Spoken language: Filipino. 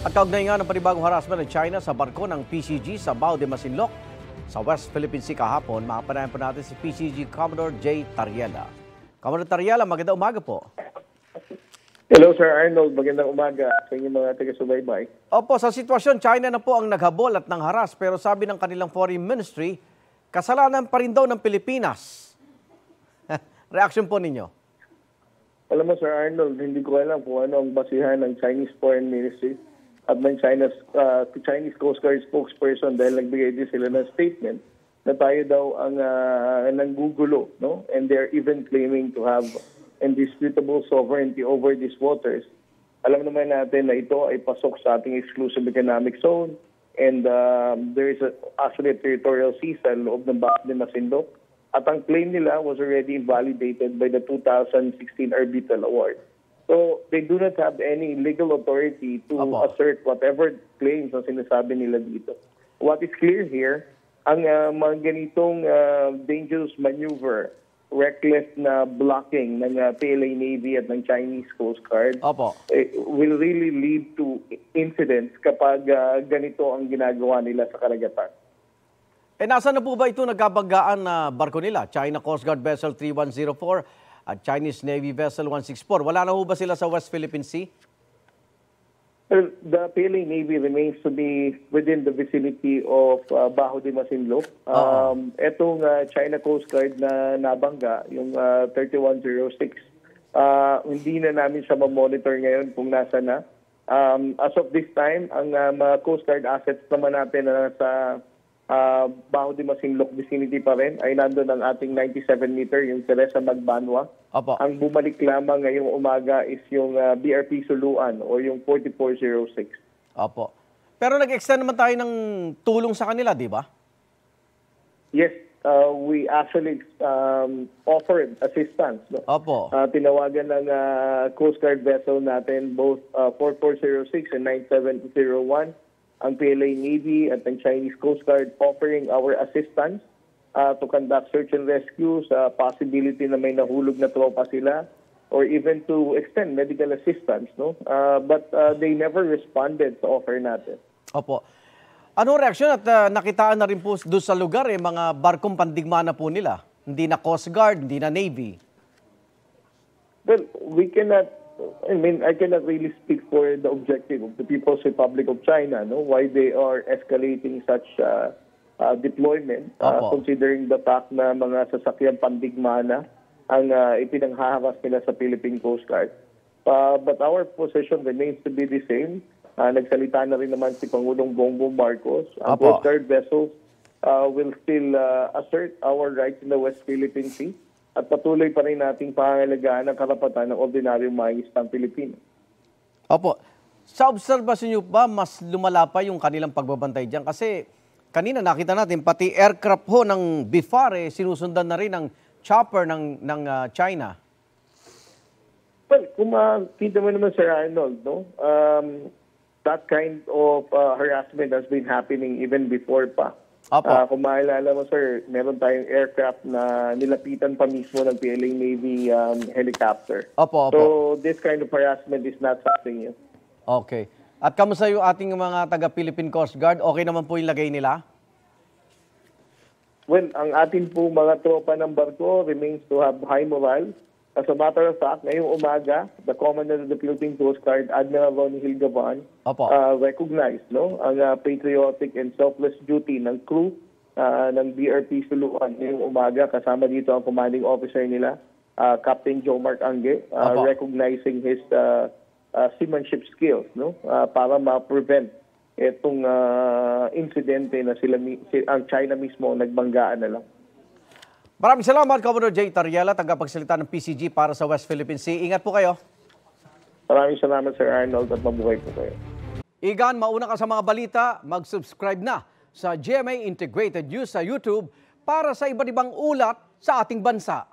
At kaugnay nga ng panibagong harassment ng China sa barko ng PCG sa Bao de Masinloc sa West Philippine Sea kahapon, makapanayan po natin si PCG Commodore J. Tariela. Commodore Tariela, magandang umaga po. Hello Sir Arnold, magandang umaga sa inyong mga taga-subaybay. Opo, sa sitwasyon, China na po ang naghabol at nangharas, pero sabi ng kanilang Foreign Ministry, kasalanan pa rin daw ng Pilipinas. Reaction po ninyo? Alam mo Sir Arnold, hindi ko alam kung ano ang basihan ng Chinese Foreign Ministry at ng Chinese Coast Guard spokesperson dahil nagbigay din sila ng statement na tayo daw ang nanggugulo, no? And they're even claiming to have indisputable sovereignty over these waters. Alam naman natin na ito ay pasok sa ating exclusive economic zone and there is actually a territorial sea sa loob ng Bao de Masinloc. At ang claim nila was already invalidated by the 2016 Arbitral Award. So they do not have any legal authority to assert whatever claims na sinasabi nila dito. What is clear here, ang mga ganitong dangerous maneuver, reckless na blocking ng PLA Navy at ng Chinese Coast Guard will really lead to incidents kapag ganito ang ginagawa nila sa karagatan. Eh, nasa na po ba ito nagkabanggaan na barko nila? China Coast Guard Vessel 3104 at Chinese Navy Vessel 164. Wala na po ba sila sa West Philippine Sea? Well, the PLA Navy remains to be within the vicinity of Bao de Masinloc. Etong China Coast Guard na nabangga, yung 3106, hindi na namin siya ma-monitor ngayon kung nasa na. As of this time, ang mga Coast Guard assets naman natin na sa Bao de Masinloc vicinity pa rin ay nandun ang ating 97-meter, yung Teresa Magbanwa. Ang bumalik lamang ngayong umaga is yung BRP Suluan o yung 4406. Opo. Pero nag-extend naman tayo ng tulong sa kanila, di ba? Yes, we actually offered assistance. No? Opo. Tinawagan ng Coast Guard vessel natin, both 4406 and 9701, ang PLA Navy at ang Chinese Coast Guard offering our assistance to conduct search and rescue sa possibility na may nahulog na tropa sila or even to extend medical assistance. No? But they never responded sa offer natin. Opo. Anong reaksyon at nakitaan na rin po doon sa lugar mga barkong pandigma na po nila? Hindi na Coast Guard, hindi na Navy. Well, I cannot really speak for the objective of the People's Republic of China, no? Why they are escalating such deployment, considering the fact na mga sasakyang pandigma na ang ipinanghahawas nila sa Philippine Coast Guard. But our position remains to be the same. Nagsalita na rin naman si Pangulong Bongbong Marcos. Ang Coast Guard vessels will still assert our rights in the West Philippine Sea. At patuloy pa rin nating pangangalagaan ang karapatan ng ordinaryong mangingisdang Pilipino. Opo. Sa obserbasyon niyo ba, mas lumala pa yung kanilang pagbabantay dyan? Kasi kanina nakita natin, pati aircraft ho ng BIFAR, sinusundan na rin ng chopper ng China. Well, kung makita mo naman Sir Arnold, no? That kind of harassment has been happening even before pa. Kung maalala mo, sir, meron tayong aircraft na nilapitan pa mismo ng PLA Navy helicopter. So, this kind of harassment is not something new. Okay. At kamusta yung ating mga taga-Philippine Coast Guard? Okay naman po yung lagay nila? Well, ang atin po mga tropa ng barko remains to have high morale. As a matter of fact, ngayong umaga, the Commander of the Philippine Coast Guard, Admiral Ronnie Hilgaban, recognized ang patriotic and selfless duty ng crew ng BRP Suluan ngayong umaga. Kasama dito ang commanding officer nila, Captain Joe Mark Angge, recognizing his seamanship skills para ma-prevent itong insidente na ang China mismo nagbanggaan na lang. Maraming salamat, Commodore J. Tariela, tagapagsalita ng PCG para sa West Philippine Sea. Ingat po kayo. Maraming salamat, Sir Arnold, at mabuhay po kayo. Igan, mauna ka sa mga balita, mag-subscribe na sa GMA Integrated News sa YouTube para sa iba't ibang ulat sa ating bansa.